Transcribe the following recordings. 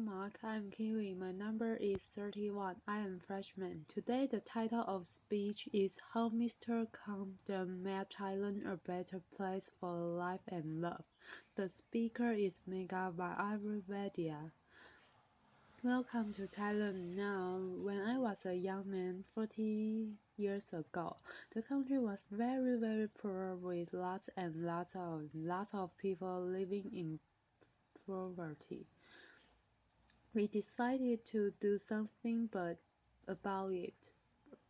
Mark. I'm Kiwi. My number is 31. I am freshman. Today the title of speech is How Mr. Camden Made Thailand a Better Place for Life and Love. The speaker is Mechai by Viravaidya. Welcome to Thailand. Now, when I was a young man 40 years ago, the country was very poor with lots of people living in poverty. We decided to do something about it,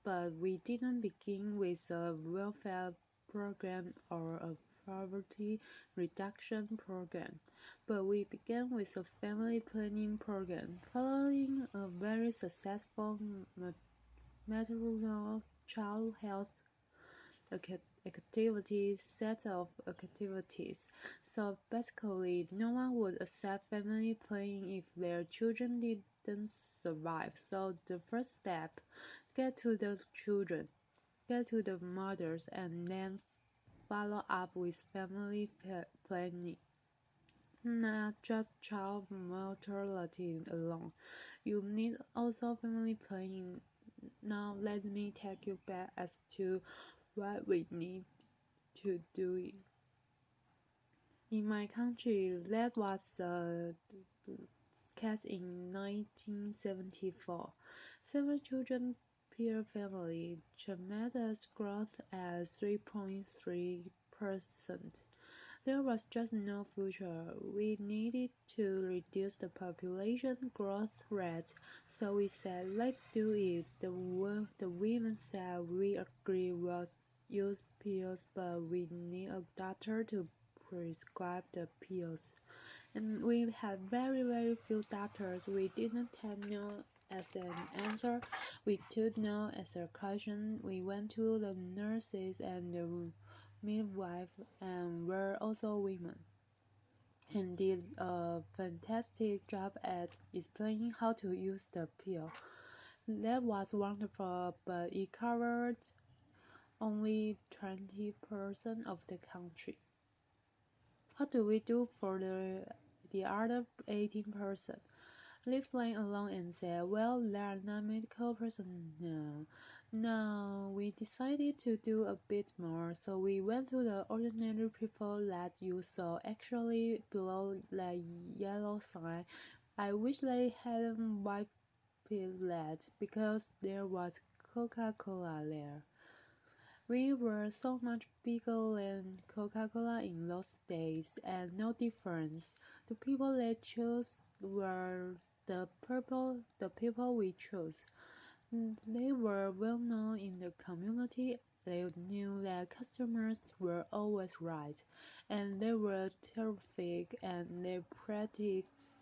but we didn't begin with a welfare program or a poverty reduction program, but we began with a family planning program, following a very successful maternal child health set of activities. So basically, no one would accept family planning if their children didn't survive. So the first step, get to the children, get to the mothers, and then follow up with family planning. Not just child mortality alone. You need also family planning. Now let me take you back as to what we need to do it. In my country, that was the case in 1974. 7 children per family, tremendous growth at 3.3%. There was just no future. We needed to reduce the population growth rate, so we said, let's do it. The women said, we agree we'll use pills, but we need a doctor to prescribe the pills. And we had very few doctors. We didn't take no as an answer. We took no as a question. We went to the nurses and the midwife, and were also women, and did a fantastic job at explaining how to use the pill. That was wonderful, but it covered only 20% of the country. What do we do for the other 18%? Leave them alone and say, well, they are not medical personnel. No, we decided to do a bit more, so we went to the ordinary people that you saw actually below the yellow sign. I wish they hadn't wiped that, because there was Coca-Cola there. We were so much bigger than Coca-Cola in those days, and no difference. The people they chose were the people we chose. They were well known in the community. They knew that customers were always right, and they were terrific, and they practiced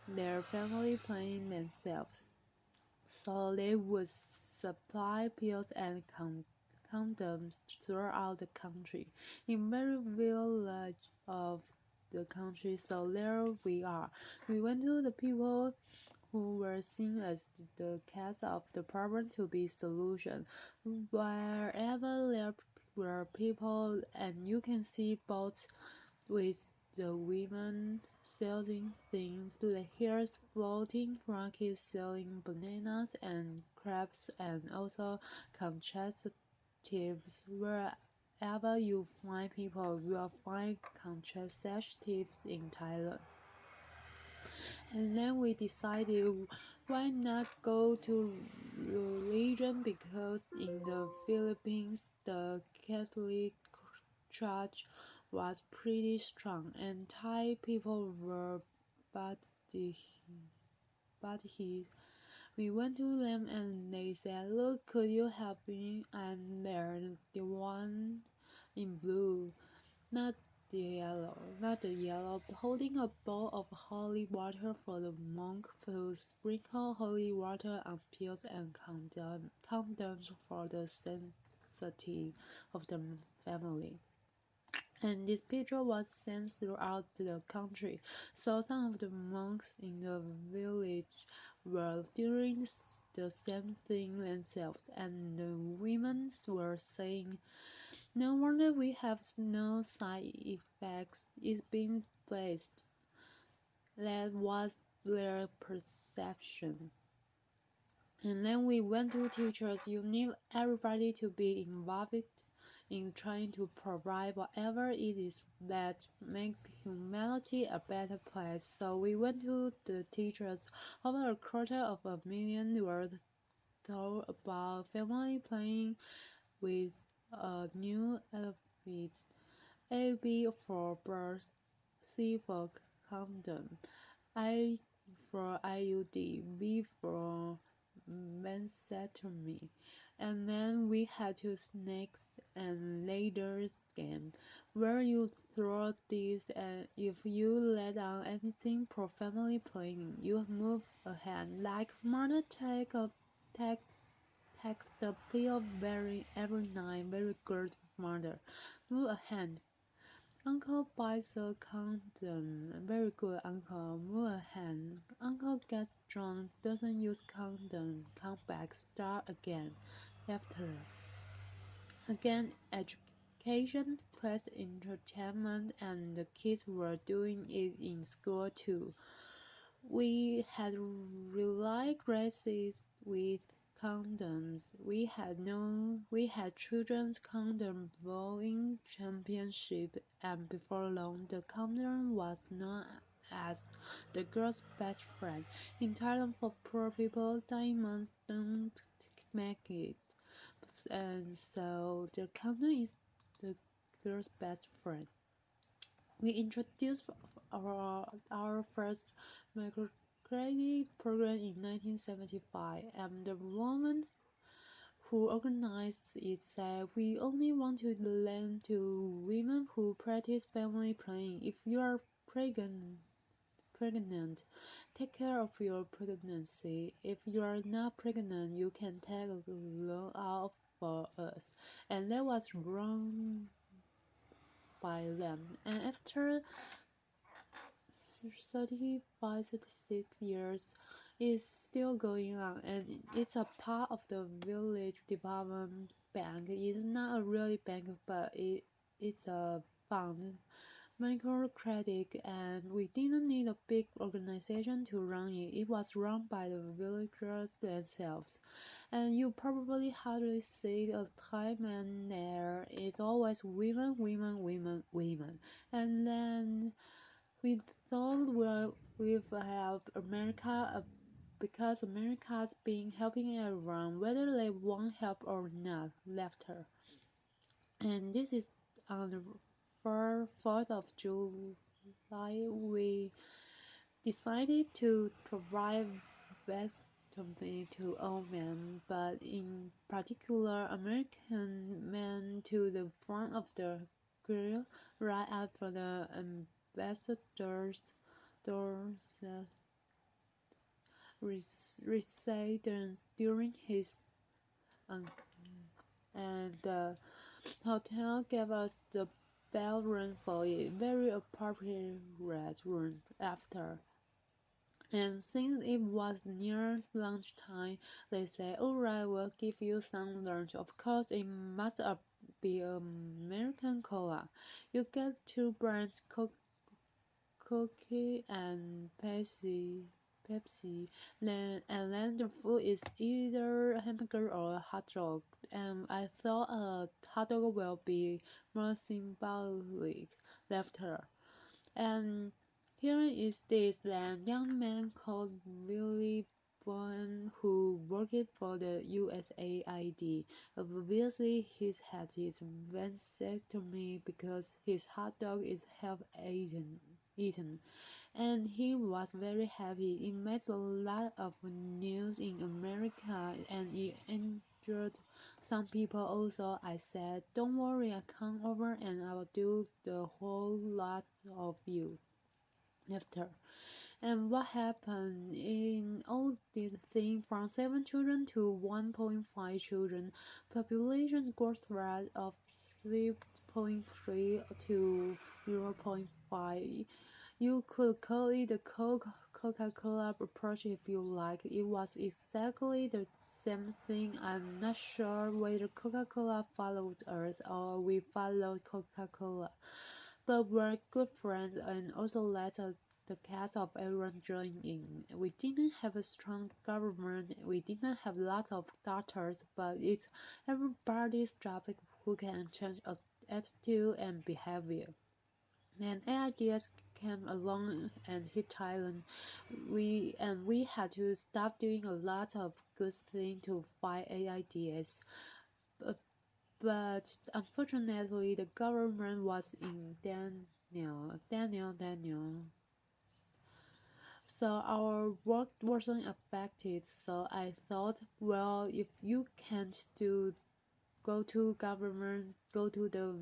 their family planning themselves. So they would supply pills and condoms throughout the country, in every village of the country. So there we are. We went to the people who were seen as the cause of the problem to be solution. Wherever there were people, and you can see boats with the women selling things, the hares floating, monkeys selling bananas and crabs, and also contraceptives. Wherever you find people, you will find contraceptives in Thailand. And then we decided, why not go to religion, because in the Philippines the Catholic Church was pretty strong, and Thai people were but his. We went to them and they said, look, could you help me? I'm there, the one in blue, not the yellow, holding a bowl of holy water for the monk to sprinkle holy water on pills and condoms for the sanctity of the family. And this picture was sent throughout the country, so some of the monks in the village were doing the same thing themselves, and the women were saying, no wonder we have no side effects. It's been placed. That was their perception. And then we went to teachers. You need everybody to be involved in trying to provide whatever it is that make humanity a better place. So we went to the teachers. Over a quarter of a million words told about family playing with a new alphabet. A B for birth, C for condom, I for IUD, B for vasectomy, and then we had two snakes and ladders game, where you throw these and if you let down anything pro family playing, you move ahead. Like mother text text the pill every night, very good mother. Move ahead. Uncle buys a condom. Very good, Uncle. Move ahead. Uncle gets drunk, doesn't use condom. Come back, start again. Laughter. Again, education plus entertainment, and the kids were doing it in school too. We had relay races with condoms. We had children's condom bowling championship, and before long the condom was known as the girl's best friend. In Thailand, for poor people, diamonds don't make it, and so the condom is the girl's best friend. We introduced our first microcredit program in 1975, and the woman who organized it said, "We only want to lend to women who practice family planning. If you are pregnant, take care of your pregnancy. If you are not pregnant, you can take a loan out for us." And that was wrong by them. And after 35, 36 years is still going on, and it's a part of the village development bank. It's not a really bank, but it's a fund, microcredit, and we didn't need a big organization to run it. It was run by the villagers themselves. And you probably hardly see a Thai man there. It's always women, women, women, women. And then we thought we'd have America because America's been helping everyone, whether they want help or not. Laughter. And this is on the 4th of July. We decided to provide vasectomy to all men, but in particular American men, to the front of the grill, right after the ambassador's doors residence during his um, and the hotel gave us the bell run for it, very appropriate run after. And since it was near lunchtime, they said, "Alright, we'll give you some lunch. Of course, it must be American cola. You get two brands, cookie and Pepsi. And then the food is either a hamburger or a hot dog. And I thought a hot dog will be more symbolic." Laughter. And here is this then young man called Willie Bowen, who worked for the USAID. Obviously, he's had his vasectomy because his hot dog is half eaten, and he was very happy. It made a lot of news in America, and it injured some people also. I said, "Don't worry, I come over and I'll do the whole lot of you." After. And what happened in all this thing, from 7 children to 1.5 children, population growth rate of 3.3 to 0.5. You could call it the Coca-Cola approach if you like. It was exactly the same thing. I'm not sure whether Coca-Cola followed us or we followed Coca-Cola, but we're good friends and also let the cast of everyone joined in. We didn't have a strong government, we didn't have lots of doctors, but it's everybody's job who can change attitude and behavior. Then ideas came along and hit Thailand. We had to stop doing a lot of good things to fight AIDS. But, but unfortunately, the government was in Daniel. So our work wasn't affected. So I thought, well, if you can't do go to government, go to the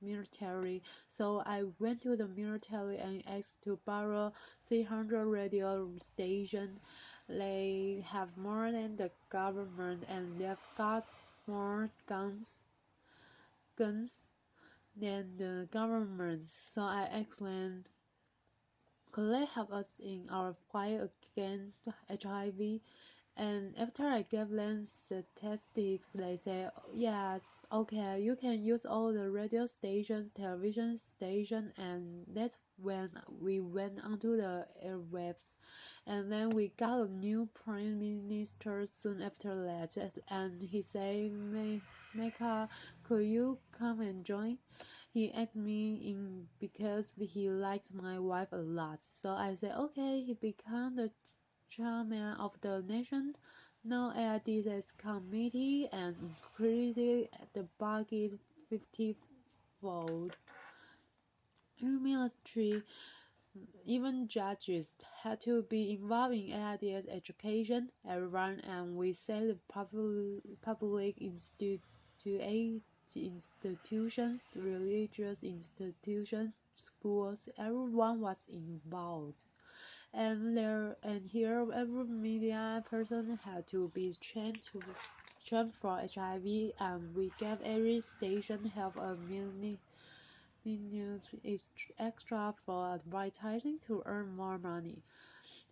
military. So I went to the military and asked to borrow 300 radio stations. They have more than the government and they've got more guns than the government. So I asked them, could they help us in our fight against HIV? And after I gave them statistics, they say, yes, okay, you can use all the radio stations, television stations, and that's when we went onto the airwaves. And then we got a new prime minister soon after that, and he said, Mechai, could you come and join? He asked me in because he likes my wife a lot. So I said, okay, he became the chairman of the nation. Now AIDS committee and increased the budget 50-fold. In military, even judges had to be involved in AIDS education. Everyone and we say the public institutions, religious institutions, schools, everyone was involved. And here every media person had to be trained for HIV, and we gave every station half a minute extra for advertising to earn more money.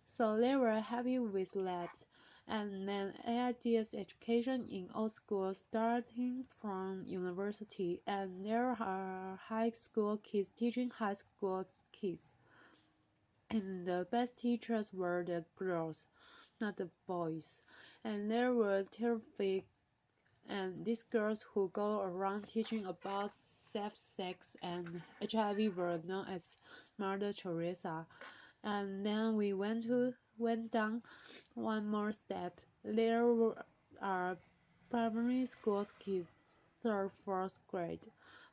So they were happy with that. And then AIDS education in all schools starting from university, and there are high school kids teaching high school kids. And the best teachers were the girls, not the boys. And there were terrific and these girls who go around teaching about safe sex and HIV were known as Mother Teresa. And then we went down one more step. Are primary school kids, third, fourth grade,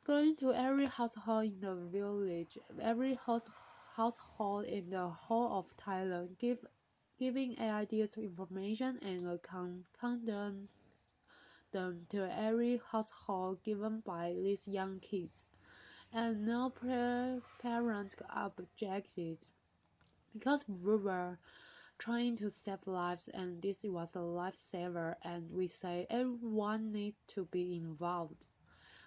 going to every household in the village, every household in the whole of Thailand, giving ideas information and a condom them to every household given by these young kids. And no parents objected because we were trying to save lives and this was a lifesaver and we say everyone needs to be involved.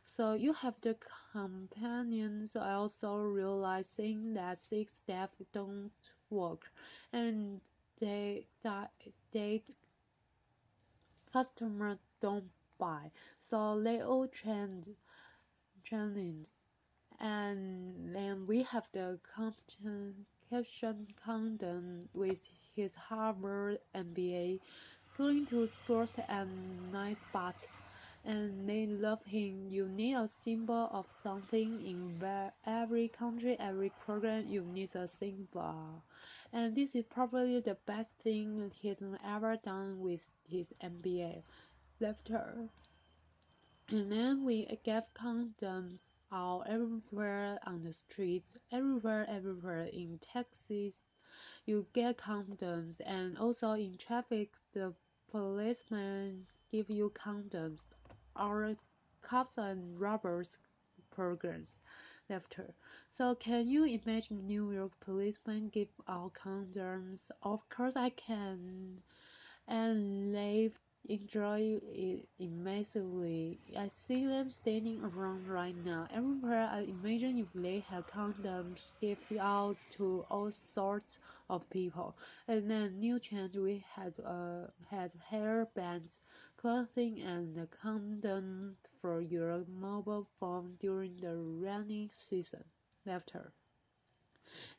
So you have the companions also realizing that 6 steps don't work and they customers don't buy. So they all changed. And then we have the caption condom with his Harvard MBA, going to sports and nice spots, and they love him. You need a symbol of something in every country, every program. You need a symbol, and this is probably the best thing he's ever done with his MBA. Laughter. And then we gave condoms out everywhere on the streets, everywhere in taxis. You get condoms, and also in traffic, the policemen give you condoms. Our cops and robbers programs laughter. So can you imagine New York policemen give out condoms? Of course I can, and they enjoy it immensely. I see them standing around right now. Everywhere I imagine if they had condoms given out to all sorts of people. And then new change we had hair bands, clothing and a condom for your mobile phone during the rainy season. Laughter.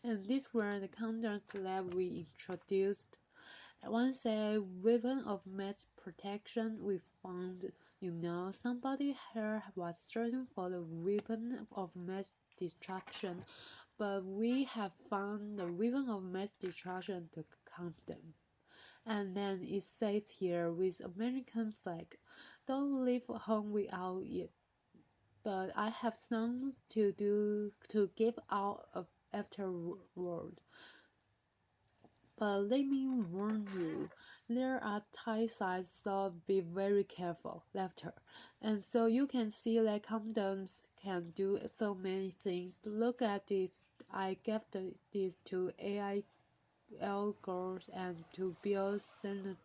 And these were the counters that we introduced. Once a weapon of mass protection we found, somebody here was searching for the weapon of mass destruction, but we have found the weapon of mass destruction to condemn. And then it says here with American flag, don't leave home without it. But I have some to do to give out afterward. But let me warn you, there are tight sides, so be very careful. Left her. And so you can see that condoms can do so many things. Look at this. I gave this to AI girls and to build sanitary.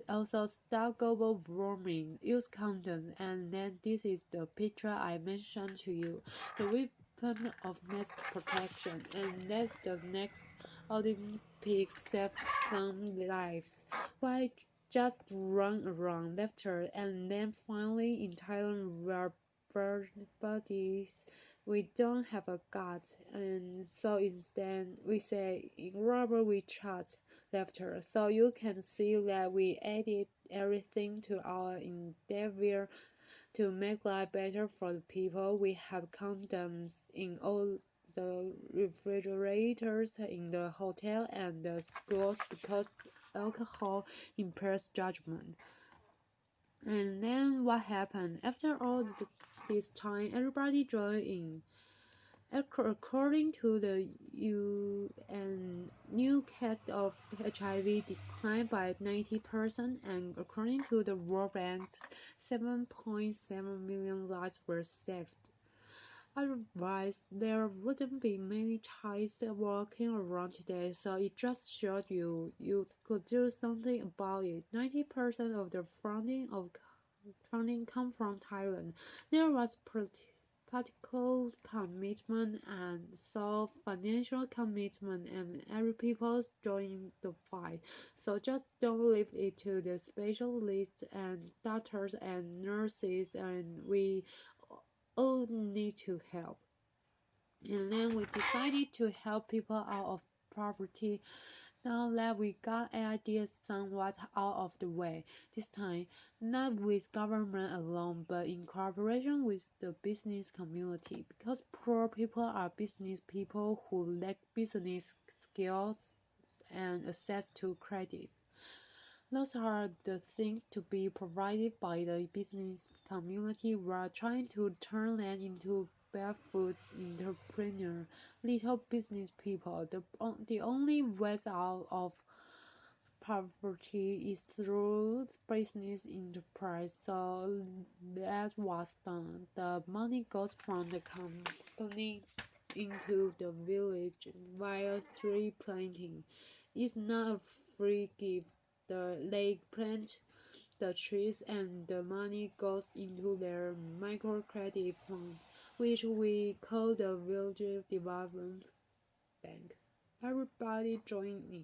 Also, stop global warming, use condoms, and then this is the picture I mentioned to you, the weapon of mass protection, and let the next Olympics save some lives. Why just run around after, and then finally in Thailand where bodies we don't have a God, and so instead we say in rubber we trust laughter. So you can see that we added everything to our endeavor to make life better for the people. We have condoms in all the refrigerators in the hotel and the schools because alcohol impairs judgment. And then what happened? After all this time, everybody joined in. According to the UN, new cases of HIV declined by 90%, and according to the World Bank, 7.7 million lives were saved. Otherwise, there wouldn't be many Thais walking around today, so it just showed you could do something about it. 90% of the funding come from Thailand. There was political commitment and so financial commitment, and every people joining the fight. So just don't leave it to the specialists and doctors and nurses, and we all need to help. And then we decided to help people out of poverty. Now that we got ideas somewhat out of the way, this time not with government alone, but in cooperation with the business community, because poor people are business people who lack business skills and access to credit. Those are the things to be provided by the business community. We are trying to turn them into barefoot entrepreneur, little business people. The only way out of poverty is through business enterprise. So that was done. The money goes from the company into the village via tree planting. It's not a free gift. They plant the trees and the money goes into their microcredit fund, which we call the Village Development Bank. Everybody joined in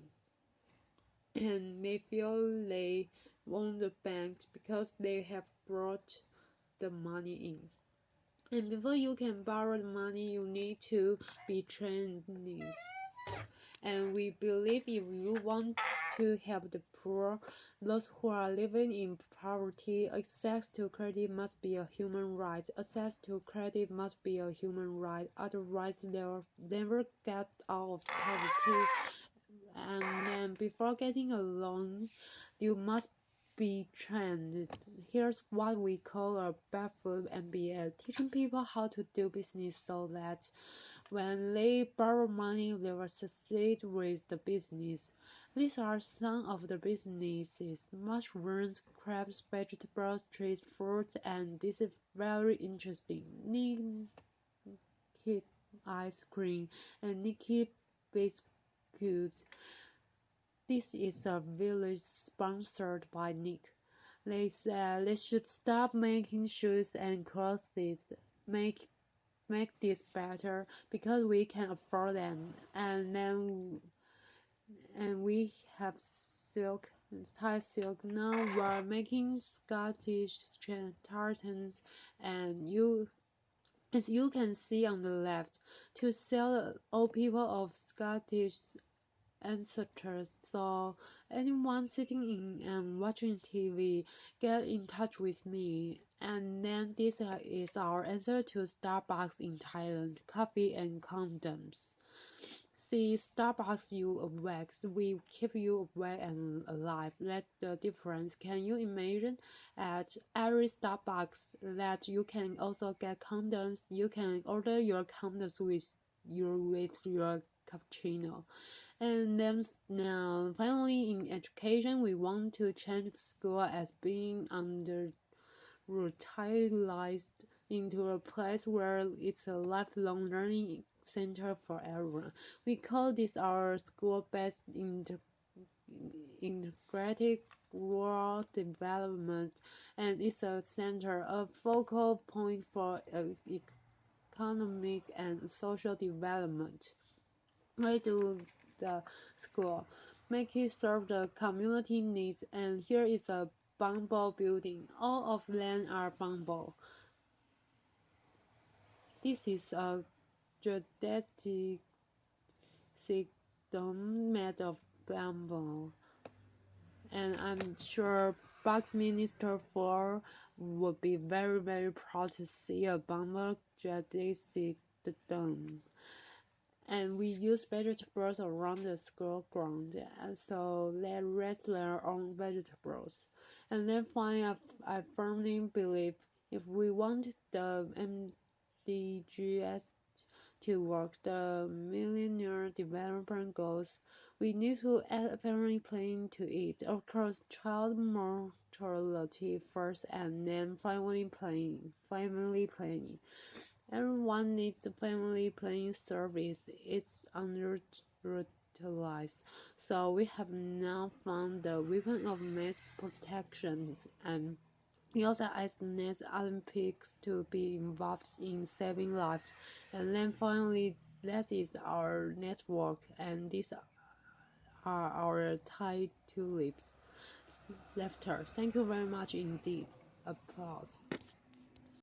and they feel they own the bank because they have brought the money in. And before you can borrow the money, you need to be trained. And we believe if you want to help the poor, those who are living in poverty, access to credit must be a human right. Access to credit must be a human right. Otherwise, they'll never get out of poverty. And then before getting a loan, you must be trained. Here's what we call a barefoot MBA, teaching people how to do business so that when they borrow money, they will succeed with the business. These are some of the businesses: mushrooms, crabs, vegetables, trees, fruits, and this is very interesting. Nikki ice cream and Nikki biscuits. This is a village sponsored by Nick. They said they should stop making shoes and clothes. Make make this better because we can afford them. And we have silk, Thai silk. Now we're making Scottish tartans, and you As you can see on the left, to sell all people of Scottish ancestors, so anyone sitting in and watching TV, get in touch with me. And then this is our answer to Starbucks in Thailand, coffee and condoms. See, Starbucks you awake, we keep you awake and alive. That's the difference. Can you imagine at every Starbucks that you can also get condoms? You can order your condoms with your cappuccino. And then now, finally, in education, we want to change the school as being underutilized into a place where it's a lifelong learning center for everyone. We call this our school-based integrated rural development, and it's a center, a focal point for economic and social development. We do the school, make it serve the community needs, and here is a bamboo building. All of them are bamboo. This is a geodesic dome made of bamboo, and I'm sure Minister 4 would be very, very proud to see a bamboo geodesic dome. And we use vegetables around the school ground, and so they raise their own vegetables. And then finally, I firmly believe if we want the MDGs to work, the Millennium Development Goals, we need to add a family planning to it. Of course, child mortality first, and then family planning. Family planning. Everyone needs a family planning service. It's underutilized. So we have now found the weapon of mass protection, and we also ask the next Olympics to be involved in saving lives. And then finally, that is our network, and these are our Thai tulips. Laughter. Thank you very much indeed. Applause.